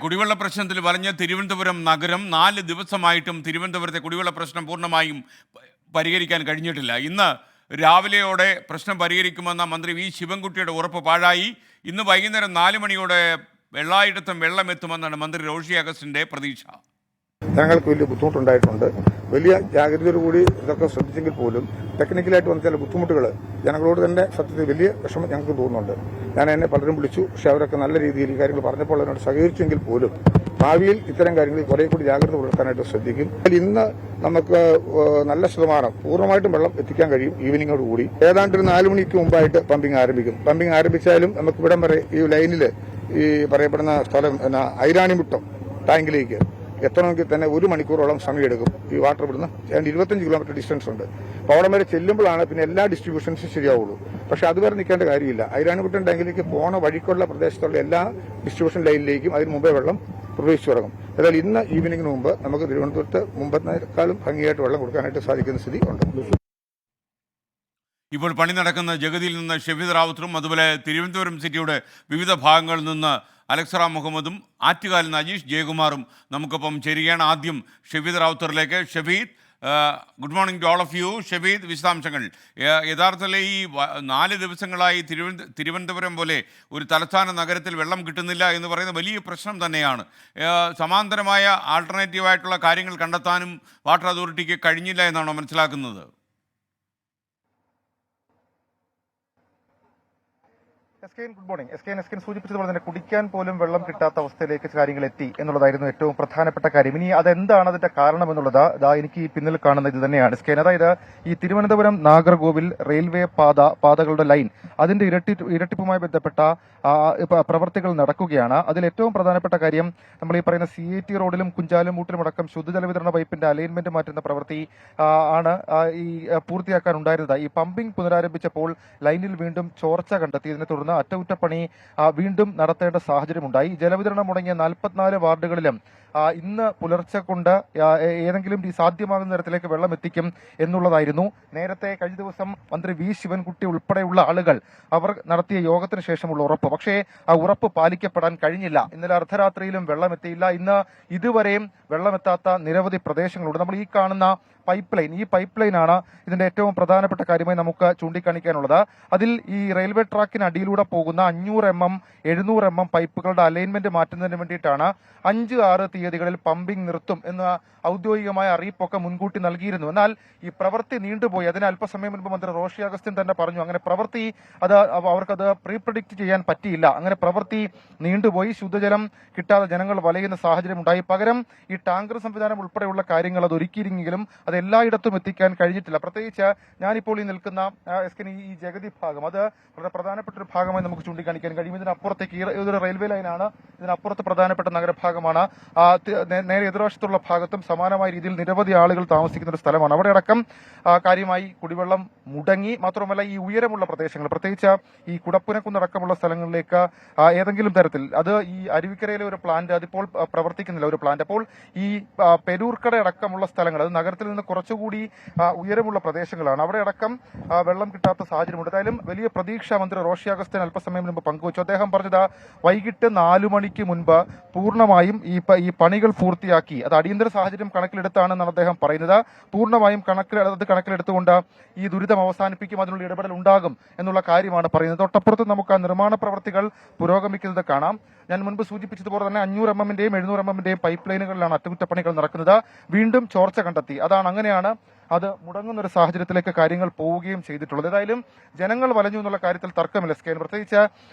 കുടിവെള്ള പ്രശ്നത്തിൽ പറഞ്ഞ തിരുവനന്തപുരം നഗരം 4 ദിവസമായിട്ടും തിരുവനന്തപുരത്തെ കുടിവെള്ള പ്രശ്നം പൂർണ്ണമായും പരിഹരിക്കാൻ കഴിഞ്ഞിട്ടില്ല. ഇന്ന് രാവിലെയോടെ പ്രശ്നം പരിഹരിക്കുമെന്ന മന്ത്രി വി ശിവൻകുട്ടിയുടെ ഉറപ്പ് പാഴായി. ഇന്ന് വൈകുന്നേരം 4 മണിയോടെ എല്ലായിടത്തും വെള്ളമെത്തുമെന്നാണ് മന്ത്രി റോഷി അഗസ്റ്റിന്റെ പ്രതീക്ഷ. ജനങ്ങൾക്ക് വലിയ ബുദ്ധിമുട്ടുണ്ടായിട്ടുണ്ട്. വലിയ ജാഗ്രതയോടുകൂടി ഇതൊക്കെ ശ്രദ്ധിച്ചെങ്കിൽ പോലും ടെക്നിക്കലായിട്ട് വന്ന ചില ബുദ്ധിമുട്ടുകൾ ജനങ്ങളോട് തന്നെ സത്യത്തിൽ വലിയ വിഷമം ഞങ്ങൾക്ക് തോന്നുന്നുണ്ട്. ഞാൻ എന്നെ പലരും വിളിച്ചു, പക്ഷെ അവരൊക്കെ നല്ല രീതിയിൽ ഈ കാര്യങ്ങൾ പറഞ്ഞപ്പോൾ അതിനോട് സഹകരിച്ചെങ്കിൽ പോലും ഭാവിയിൽ ഇത്തരം കാര്യങ്ങളിൽ കുറെ കൂടി ജാഗ്രത പുലർത്താനായിട്ട് ശ്രദ്ധിക്കും. ഇന്ന് നമുക്ക് നല്ല ശതമാനം പൂർണ്ണമായിട്ടും വെള്ളം എത്തിക്കാൻ കഴിയും. ഈവനിങ്ങോട് കൂടി ഏതാണ്ട് ഒരു 4 മണിക്ക് മുമ്പായിട്ട് പമ്പിംഗ് ആരംഭിക്കും. പമ്പിംഗ് ആരംഭിച്ചാലും നമുക്ക് ഇവിടം വരെ ഈ ലൈനിൽ ഈ പറയപ്പെടുന്ന സ്ഥലം ഐരാണിമുട്ടം ടാങ്കിലേക്ക് എത്തണമെങ്കിൽ തന്നെ 1 മണിക്കൂറോളം സമയമെടുക്കും. ഈ വാട്ടർ ഇവിടുന്ന് 25 കിലോമീറ്റർ ഡിസ്റ്റൻസ് ഉണ്ട്. അപ്പോൾ അവിടെ വരെ ചെല്ലുമ്പോഴാണ് പിന്നെ എല്ലാ ഡിസ്ട്രിബ്യൂഷൻസും ശരിയാവുള്ളൂ. പക്ഷെ അതുവരെ നിൽക്കേണ്ട കാര്യമില്ല. ഐരാണിമുട്ടം ടാങ്കിലേക്ക് പോണ വഴിക്കുള്ള പ്രദേശത്തുള്ള എല്ലാ ഡിസ്ട്രിബ്യൂഷൻ ലൈനിലേക്കും അതിന് മുമ്പേ വെള്ളം പ്രവേശിച്ചു തുടങ്ങും. ഏതായാലും ഇന്ന് ഈവനിങ്ങിന് മുമ്പ് നമുക്ക് തിരുവനന്തപുരത്ത് മുമ്പത്തേക്കാളും ഭംഗിയായിട്ട് വെള്ളം കൊടുക്കാനായിട്ട് സാധിക്കുന്ന സ്ഥിതി ഉണ്ട്. ഇപ്പോൾ പണി നടക്കുന്ന ജഗതിയിൽ നിന്ന് ഷെഫീദ് റാവുത്തറും അതുപോലെ തിരുവനന്തപുരം സിറ്റിയുടെ വിവിധ ഭാഗങ്ങളിൽ നിന്ന് അലക്സറ മുഹമ്മദും ആറ്റുകാലിൽ നിന്ന് അജീഷ് ജയകുമാറും നമുക്കൊപ്പം ചേരുകയാണ്. ആദ്യം ഷെഫീദ് റാവുത്തറിലേക്ക്. Shefeed, good morning to all of you. Shefeed, വിശദാംശങ്ങൾ. യഥാർത്ഥത്തിൽ ഈ 4 ദിവസങ്ങളായി തിരുവനന്തപുരം പോലെ ഒരു തലസ്ഥാന നഗരത്തിൽ വെള്ളം കിട്ടുന്നില്ല എന്ന് പറയുന്ന വലിയ പ്രശ്നം തന്നെയാണ്. സമാന്തരമായ ആൾട്ടർനേറ്റീവായിട്ടുള്ള കാര്യങ്ങൾ കണ്ടെത്താനും വാട്ടർ അതോറിറ്റിക്ക് കഴിഞ്ഞില്ല എന്നാണോ മനസ്സിലാക്കുന്നത്? Good morning. എസ്കെൻ സൂചിപ്പിച്ചതുപോലെ തന്നെ കുടിക്കാൻ പോലും വെള്ളം കിട്ടാത്ത അവസ്ഥയിലേക്ക് കാര്യങ്ങൾ എത്തി എന്നുള്ളതായിരുന്നു ഏറ്റവും പ്രധാനപ്പെട്ട കാര്യം. ഇനി അതെന്താണ് അതിന്റെ കാരണം എന്നുള്ളത് എനിക്ക് ഈ പിന്നിൽ കാണുന്ന ഇത് തന്നെയാണ് എസ്കെൻ. അതായത് ഈ തിരുവനന്തപുരം നാഗർകോവിൽ റെയിൽവേ പാതകളുടെ ലൈൻ അതിന്റെ ഇരട്ടിപ്പുമായി ബന്ധപ്പെട്ട പ്രവർത്തികൾ നടക്കുകയാണ്. അതിൽ ഏറ്റവും പ്രധാനപ്പെട്ട കാര്യം നമ്മൾ ഈ പറയുന്ന CIT റോഡിലും കുഞ്ചാലുമൂട്ടിലും അടക്കം ശുദ്ധജല വിതരണ പൈപ്പിന്റെ അലൈൻമെന്റ് മാറ്റുന്ന പ്രവൃത്തി ആണ് ഈ പൂർത്തിയാക്കാൻ ഉണ്ടായിരുന്നത്. ഈ പമ്പിംഗ് പുനരാരംഭിച്ചപ്പോൾ ലൈനിൽ വീണ്ടും ചോർച്ച കണ്ടെത്തി. ഇതിനെ തുടർന്ന് അറ്റകുറ്റപ്പണി വീണ്ടും നടത്തേണ്ട സാഹചര്യമുണ്ടായി. ജലവിതരണം മുടങ്ങിയ 44 വാർഡുകളിലും ഇന്ന് പുലർച്ചെ കൊണ്ട് ഏതെങ്കിലും സാധ്യമാകുന്ന തരത്തിലേക്ക് വെള്ളം എത്തിക്കും എന്നുള്ളതായിരുന്നു നേരത്തെ കഴിഞ്ഞ ദിവസം മന്ത്രി വി ശിവൻകുട്ടി ഉൾപ്പെടെയുള്ള ആളുകൾ അവർ നടത്തിയ യോഗത്തിന് ശേഷമുള്ള ഉറപ്പ്. പക്ഷേ ആ ഉറപ്പ് പാലിക്കപ്പെടാൻ കഴിഞ്ഞില്ല. ഇന്നലെ അർദ്ധരാത്രിയിലും വെള്ളം എത്തിയില്ല. ഇന്ന് ഇതുവരെയും വെള്ളമെത്താത്ത നിരവധി പ്രദേശങ്ങളുണ്ട്. നമ്മൾ ഈ കാണുന്ന ഈ പൈപ്പ് ലൈനാണ് ഇതിന്റെ ഏറ്റവും പ്രധാനപ്പെട്ട കാര്യമായി നമുക്ക് ചൂണ്ടിക്കാണിക്കാനുള്ളത്. അതിൽ ഈ റെയിൽവേ ട്രാക്കിന് അടിയിലൂടെ പോകുന്ന 500 mm 700 mm പൈപ്പുകളുടെ അലൈൻമെന്റ് മാറ്റുന്നതിന് വേണ്ടിയിട്ടാണ് 5-6 തീയതികളിൽ പമ്പിംഗ് നിർത്തും എന്ന ഔദ്യോഗികമായ അറിയിപ്പൊക്കെ മുൻകൂട്ടി നൽകിയിരുന്നു. എന്നാൽ ഈ പ്രവൃത്തി നീണ്ടുപോയി. അതിന് അല്പസമയം മുൻപ് മന്ത്രി റോഷി അഗസ്റ്റിൻ തന്നെ പറഞ്ഞു അങ്ങനെ പ്രവൃത്തി അവർക്കത് പ്രീപ്രഡിക്റ്റ് ചെയ്യാൻ പറ്റിയില്ല. അങ്ങനെ പ്രവൃത്തി നീണ്ടുപോയി. ശുദ്ധജലം കിട്ടാതെ ജനങ്ങൾ വലയുന്ന സാഹചര്യം ഉണ്ടായി. പകരം ഈ ടാങ്കർ സംവിധാനം ഉൾപ്പെടെയുള്ള കാര്യങ്ങൾ അത് ഒരുക്കിയിരുന്നെങ്കിലും അത് എല്ലായിടത്തും എത്തിക്കാൻ കഴിഞ്ഞിട്ടില്ല. പ്രത്യേകിച്ച് ഞാനിപ്പോൾ ഈ നിൽക്കുന്ന ഈ ജഗതി ഭാഗം അത് വളരെ പ്രധാനപ്പെട്ട ഒരു ഭാഗമായി നമുക്ക് ചൂണ്ടിക്കാണിക്കാൻ കഴിയും. ഇതിനപ്പുറത്തേക്ക് ഇതൊരു റെയിൽവേ ലൈനാണ്. ഇതിനപ്പുറത്ത് പ്രധാനപ്പെട്ട നഗരഭാഗമാണ്. നേരെ എതിർവശത്തുള്ള ഭാഗത്തും സമാനമായ രീതിയിൽ നിരവധി ആളുകൾ താമസിക്കുന്ന ഒരു സ്ഥലമാണ്. അവിടെ അടക്കം കാര്യമായി കുടിവെള്ളം മുടങ്ങി. മാത്രമല്ല ഈ ഉയരമുള്ള പ്രദേശങ്ങൾ, പ്രത്യേകിച്ച് ഈ കുടപ്പുനക്കുന്നടക്കമുള്ള സ്ഥലങ്ങളിലേക്ക് ഏതെങ്കിലും തരത്തിൽ അത് ഈ അരുവിക്കരയിലെ ഒരു പ്ലാന്റ് അതിപ്പോൾ പ്രവർത്തിക്കുന്നില്ല, ഒരു പ്ലാന്റ്. അപ്പോൾ ഈ പെരൂർക്കട അടക്കമുള്ള സ്ഥലങ്ങൾ അത് നഗരത്തിൽ നിന്ന് കുറച്ചുകൂടി ഉയരമുള്ള പ്രദേശങ്ങളാണ്. അവിടെ അടക്കം വെള്ളം കിട്ടാത്ത സാഹചര്യമുണ്ട്. എന്തായാലും വലിയ പ്രതീക്ഷ മന്ത്രി റോഷി അഗസ്റ്റിൻ അല്പസമയം മുമ്പ് പങ്കുവച്ചു. അദ്ദേഹം പറഞ്ഞത് വൈകിട്ട് 4 മണിക്ക് മുൻപ് പൂർണ്ണമായും ഈ പണികൾ പൂർത്തിയാക്കി. അത് അടിയന്തര സാഹചര്യം കണക്കിലെടുത്താണെന്നാണ് അദ്ദേഹം പറയുന്നത്. പൂർണ്ണമായും കണക്കിലെടുത്തുകൊണ്ട് ഈ ദുരിതം അവസാനിപ്പിക്കും, അതിനുള്ള ഇടപെടൽ ഉണ്ടാകും എന്നുള്ള കാര്യമാണ് പറയുന്നത്. തൊട്ടപ്പുറത്ത് നമുക്ക് ആ നിർമ്മാണ പ്രവർത്തികൾ പുരോഗമിക്കുന്നത് കാണാം. ഞാൻ മുൻപ് സൂചിപ്പിച്ചതുപോലെ തന്നെ 500 mm 700 mm പൈപ്പ് ലൈനുകളിലാണ് അറ്റകുറ്റപ്പണികൾ നടക്കുന്നത്. വീണ്ടും ചോർച്ച കണ്ടെത്തി. അങ്ങനെയാണ് അത് മുടങ്ങുന്ന ഒരു സാഹചര്യത്തിലേക്ക് കാര്യങ്ങൾ പോവുകയും ചെയ്തിട്ടുള്ളത്. ഏതായാലും ജനങ്ങൾ വലഞ്ഞു എന്നുള്ള കാര്യത്തിൽ തർക്കമില്ല സ്കെയിൻ. പ്രത്യേകിച്ച്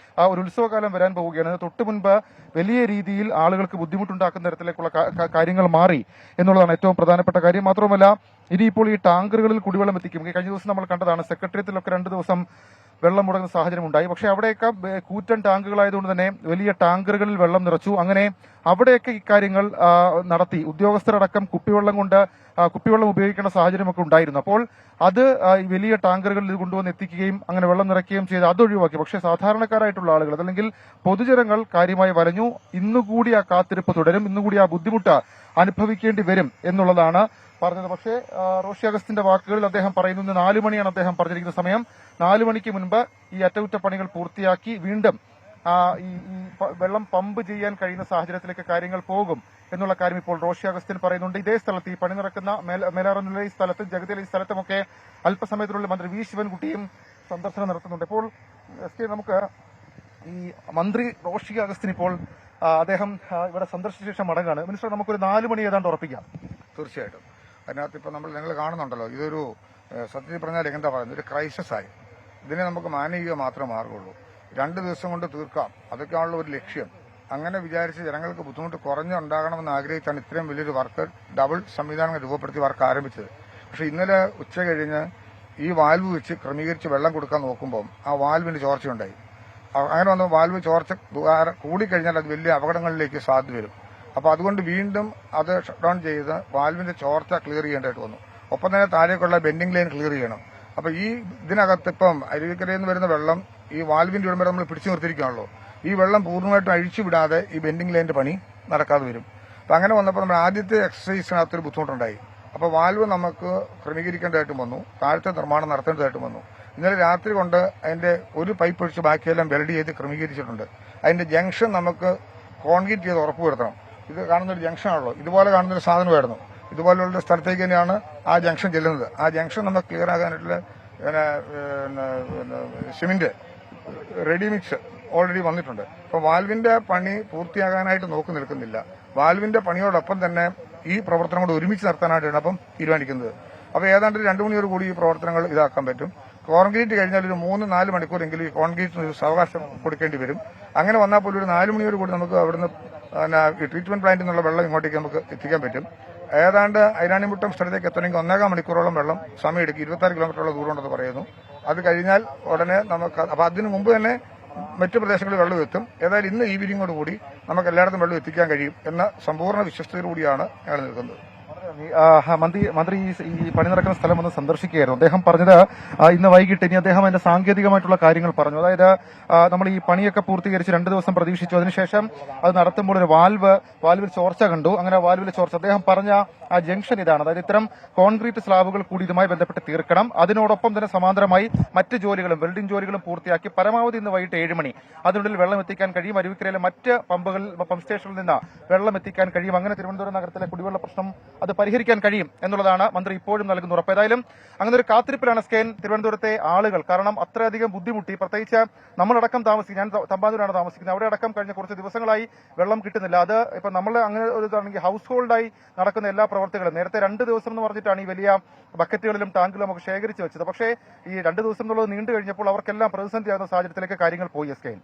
ഒരു ഉത്സവകാലം വരാൻ പോവുകയാണ്. തൊട്ടു മുൻപ് വലിയ രീതിയിൽ ആളുകൾക്ക് ബുദ്ധിമുട്ടുണ്ടാക്കുന്ന തരത്തിലേക്കുള്ള കാര്യങ്ങൾ മാറി എന്നുള്ളതാണ് ഏറ്റവും പ്രധാനപ്പെട്ട കാര്യം. മാത്രമല്ല ഇനിയിപ്പോൾ ഈ ടാങ്കറുകളിൽ കുടിവെള്ളം എത്തിക്കും. കഴിഞ്ഞ ദിവസം നമ്മൾ കണ്ടതാണ് സെക്രട്ടേറിയറ്റിലൊക്കെ 2 ദിവസം വെള്ളം മുടങ്ങുന്ന സാഹചര്യം ഉണ്ടായി. പക്ഷേ അവിടെയൊക്കെ കൂറ്റൻ ടാങ്കുകളായതുകൊണ്ട് തന്നെ വലിയ ടാങ്കറുകളിൽ വെള്ളം നിറച്ചു. അങ്ങനെ അവിടെയൊക്കെ ഇക്കാര്യങ്ങൾ നടത്തി. ഉദ്യോഗസ്ഥരടക്കം കുപ്പിവെള്ളം ഉപയോഗിക്കേണ്ട സാഹചര്യമൊക്കെ ഉണ്ടായിരുന്നു. അപ്പോൾ അത് വലിയ ടാങ്കറുകളിൽ കൊണ്ടുവന്ന് എത്തിക്കുകയും അങ്ങനെ വെള്ളം നിറയ്ക്കുകയും ചെയ്ത് അത് ഒഴിവാക്കി. പക്ഷേ സാധാരണക്കാരായിട്ടുള്ള ആളുകൾ അതല്ലെങ്കിൽ പൊതുജനങ്ങൾ കാര്യമായി വലഞ്ഞു. ഇന്നുകൂടി ആ കാത്തിരിപ്പ് തുടരും, ഇന്നുകൂടി ആ ബുദ്ധിമുട്ട് അനുഭവിക്കേണ്ടി വരും എന്നുള്ളതാണ് പറഞ്ഞത്. പക്ഷേ റോഷി അഗസ്റ്റിന്റെ വാക്കുകളിൽ അദ്ദേഹം പറയുന്നത് 4 മണിയാണ് അദ്ദേഹം പറഞ്ഞിരിക്കുന്ന സമയം. 4 മണിക്ക് മുൻപ് ഈ അറ്റകുറ്റപ്പണികൾ പൂർത്തിയാക്കി വീണ്ടും വെള്ളം പമ്പ് ചെയ്യാൻ കഴിയുന്ന സാഹചര്യത്തിലേക്ക് കാര്യങ്ങൾ പോകും എന്നുള്ള കാര്യം ഇപ്പോൾ റോഷി അഗസ്റ്റിൻ പറയുന്നുണ്ട്. ഇതേ സ്ഥലത്ത് ഈ പണി നടക്കുന്ന മേലാറന്നുള്ള ഈ സ്ഥലത്തും ജഗതിയിലെ ഈ സ്ഥലത്തുമൊക്കെ അല്പസമയത്തിനുള്ളിൽ മന്ത്രി വി ശിവൻകുട്ടിയും സന്ദർശനം നടത്തുന്നുണ്ട്. ഇപ്പോൾ നമുക്ക് ഈ മന്ത്രി റോഷി അഗസ്റ്റിൻ ഇപ്പോൾ അദ്ദേഹം ഇവിടെ സന്ദർശിച്ച ശേഷം മടങ്ങാണ്. മിനിസ്റ്റർ, നമുക്കൊരു 4 മണി ഏതാണ്ട് ഉറപ്പിക്കാം. തീർച്ചയായിട്ടും അതിനകത്ത് ഇപ്പം നിങ്ങൾ കാണുന്നുണ്ടല്ലോ, ഇതൊരു സത്യത്തിൽ പറഞ്ഞാൽ എന്താ പറയുന്നത്, ഒരു ക്രൈസിസ് ആയി. ഇതിനെ നമുക്ക് മാനേജ് ചെയ്യുക മാത്രമേ മാർഗമുള്ളൂ. 2 ദിവസം കൊണ്ട് തീർക്കാം, അതൊക്കെയാണുള്ള ഒരു ലക്ഷ്യം. അങ്ങനെ വിചാരിച്ച് ജനങ്ങൾക്ക് ബുദ്ധിമുട്ട് കുറഞ്ഞുണ്ടാകണമെന്ന് ആഗ്രഹിച്ചാണ് ഇത്രയും വലിയൊരു വർക്ക് ഡബിൾ സംവിധാനം രൂപപ്പെടുത്തി വർക്ക് ആരംഭിച്ചത്. പക്ഷേ ഇന്നലെ ഉച്ച കഴിഞ്ഞ് ഈ വാൽവ് വെച്ച് ക്രമീകരിച്ച് വെള്ളം കൊടുക്കാൻ നോക്കുമ്പോൾ ആ വാൽവിന് ചോർച്ചയുണ്ടായി. അങ്ങനെ വന്ന വാൽവ് ചോർച്ച കൂടിക്കഴിഞ്ഞാൽ അത് വലിയ അപകടങ്ങളിലേക്ക് സാധ്യത വരും. അപ്പോൾ അതുകൊണ്ട് വീണ്ടും അത് ഷട്ട് ഡൗൺ ചെയ്ത് വാൽവിന്റെ ചോർച്ച ക്ലിയർ ചെയ്യേണ്ടതായിട്ട് വന്നു. ഒപ്പം തന്നെ താഴേക്കുള്ള ബെൻഡിംഗ് ലൈൻ ക്ലിയർ ചെയ്യണം. അപ്പോൾ ഈ ഇതിനകത്ത് ഇപ്പം അരുവിക്കരയിൽ നിന്ന് വരുന്ന വെള്ളം ഈ വാൽവിന്റെ ഉടമ്പടി നമ്മൾ പിടിച്ചു നിർത്തിയിരിക്കുകയാണല്ലോ. ഈ വെള്ളം പൂർണ്ണമായിട്ടും അഴിച്ചു വിടാതെ ഈ ബെൻഡിംഗ് ലൈനിന്റെ പണി നടക്കാതെ വരും. അപ്പം അങ്ങനെ വന്നപ്പോൾ നമ്മുടെ ആദ്യത്തെ എക്സസൈസിനകത്തൊരു ബുദ്ധിമുട്ടുണ്ടായി. അപ്പോൾ വാൽവ് നമുക്ക് ക്രമീകരിക്കേണ്ടതായിട്ടും വന്നു, താഴത്തെ നിർമ്മാണം നടത്തേണ്ടതായിട്ടും വന്നു. ഇന്നലെ രാത്രി കൊണ്ട് അതിന്റെ ഒരു പൈപ്പ് ഒഴിച്ച് ബാക്കിയെല്ലാം വെൽഡ് ചെയ്ത് ക്രമീകരിച്ചിട്ടുണ്ട്. അതിന്റെ ജംഗ്ഷൻ നമുക്ക് കോൺക്രീറ്റ് ചെയ്ത് ഉറപ്പുവരുത്തണം. ഇത് കാണുന്നൊരു ജംഗ്ഷനാണല്ലോ, ഇതുപോലെ കാണുന്നൊരു സാധനമായിരുന്നു. ഇതുപോലുള്ള സ്ഥലത്തേക്ക് തന്നെയാണ് ആ ജംഗ്ഷൻ ചെല്ലുന്നത്. ആ ജംഗ്ഷൻ നമുക്ക് ക്ലിയർ ആകാനായിട്ടുള്ള സിമെന്റ് റെഡി മിക്സ് ഓൾറെഡി വന്നിട്ടുണ്ട്. അപ്പോൾ വാൽവിന്റെ പണി പൂർത്തിയാകാനായിട്ട് നോക്കി നിൽക്കുന്നില്ല. വാൽവിന്റെ പണിയോടൊപ്പം തന്നെ ഈ പ്രവർത്തനം കൂടെ ഒരുമിച്ച് നടത്താനായിട്ടാണ് അപ്പം തീരുമാനിക്കുന്നത്. അപ്പോൾ ഏതാണ്ട് 2 മണിയോട് കൂടി ഈ പ്രവർത്തനങ്ങൾ ഇതാക്കാൻ പറ്റും. കോൺക്രീറ്റ് കഴിഞ്ഞാൽ ഒരു 3-4 മണിക്കൂറെങ്കിലും ഈ കോൺക്രീറ്റിന് ഒരു സാവകാശം കൊടുക്കേണ്ടി വരും. അങ്ങനെ വന്നാൽ പോലും ഒരു 4 മണിയോട് കൂടി നമുക്ക് അവിടുന്ന് ട്രീറ്റ്മെന്റ് പ്ലാന്റിൽ നിന്നുള്ള വെള്ളം ഇങ്ങോട്ടേക്ക് നമുക്ക് എത്തിക്കാൻ പറ്റും. ഏതാണ്ട് ഐരാണിമുട്ടം സ്ഥലത്തേക്ക് എത്തണമെങ്കിൽ 1.25 മണിക്കൂറോളം വെള്ളം സമയമെടുക്കും. 26 കിലോമീറ്ററോളം ദൂരം ഉണ്ടെന്ന് പറയുന്നു. അത് കഴിഞ്ഞാൽ ഉടനെ നമുക്ക് അപ്പോൾ അതിനു മുമ്പ് തന്നെ മറ്റു പ്രദേശങ്ങളിൽ വെള്ളം എത്തും. ഏതായാലും ഇന്ന് ഈവനിങ്ങോട് കൂടി നമുക്ക് എല്ലായിടത്തും വെള്ളം എത്തിക്കാൻ കഴിയും എന്ന സമ്പൂർണ്ണ വിശ്വസ്തയോടുകൂടിയാണ് ഞങ്ങൾ നിൽക്കുന്നത്. മന്ത്രി ഈ പണി നടക്കുന്ന സ്ഥലം ഒന്ന് സന്ദർശിക്കുകയായിരുന്നു. അദ്ദേഹം പറഞ്ഞത് ഇന്ന് വൈകിട്ട് ഇനി അദ്ദേഹം അതിന്റെ സാങ്കേതികമായിട്ടുള്ള കാര്യങ്ങൾ പറഞ്ഞു. അതായത് നമ്മൾ ഈ പണിയൊക്കെ പൂർത്തീകരിച്ച് 2 ദിവസം പ്രതീക്ഷിച്ചു. അതിനുശേഷം അത് നടത്തുമ്പോൾ ഒരു വാൽവിൽ ചോർച്ച കണ്ടു. അങ്ങനെ വാൽവിൽ ചോർച്ച അദ്ദേഹം പറഞ്ഞ ആ ജംഗ്ഷൻ ഇതാണ്. അതായത് ഇത്തരം കോൺക്രീറ്റ് സ്ലാബുകൾ കൂടി ഇതുമായി ബന്ധപ്പെട്ട് തീർക്കണം. അതിനോടൊപ്പം തന്നെ സമാന്തരമായി മറ്റ് ജോലികളും വെൽഡിംഗ് ജോലികളും പൂർത്തിയാക്കി പരമാവധി ഇന്ന് വൈകിട്ട് 7 മണി അതിനുള്ളിൽ വെള്ളം എത്തിക്കാൻ കഴിയും. അരുവിക്കരയിലെ മറ്റ് പമ്പ് സ്റ്റേഷനിൽ നിന്ന് വെള്ളം എത്തിക്കാൻ കഴിയും. അങ്ങനെ തിരുവനന്തപുരം നഗരത്തിലെ കുടിവെള്ള പ്രശ്നം അത് പരിഹരിക്കാൻ കഴിയും എന്നുള്ളതാണ് മന്ത്രി ഇപ്പോഴും നൽകുന്ന ഉറപ്പ്. ഏതായാലും അങ്ങനെ ഒരു കാത്തിരിപ്പിലാണ് സ്കെയിൻ തിരുവനന്തപുരത്തെ ആളുകൾ. കാരണം അത്രയധികം ബുദ്ധിമുട്ടി, പ്രത്യേകിച്ച് നമ്മളടക്കം ഞാൻ തമ്പാനൂരാണ് താമസിക്കുന്നത്. അവിടെ അടക്കം കഴിഞ്ഞ കുറച്ച് ദിവസങ്ങളായി വെള്ളം കിട്ടുന്നില്ല. അത് ഇപ്പൊ നമ്മൾ അങ്ങനെ ഒരു ഇതാണെങ്കിൽ ഹൗസ് ഹോൾഡായി നടക്കുന്ന എല്ലാ പ്രവർത്തികളും നേരത്തെ 2 ദിവസം എന്ന് പറഞ്ഞിട്ടാണ് ഈ വലിയ ബക്കറ്റുകളിലും ടാങ്കുകളും ഒക്കെ ശേഖരിച്ച് വെച്ചത്. പക്ഷേ ഈ 2 ദിവസം എന്നുള്ളത് നീണ്ടു കഴിഞ്ഞപ്പോൾ അവർക്കെല്ലാം പ്രതിസന്ധിയാകുന്ന സാഹചര്യത്തിലേക്ക് കാര്യങ്ങൾ പോയി. സ്കെയിൻ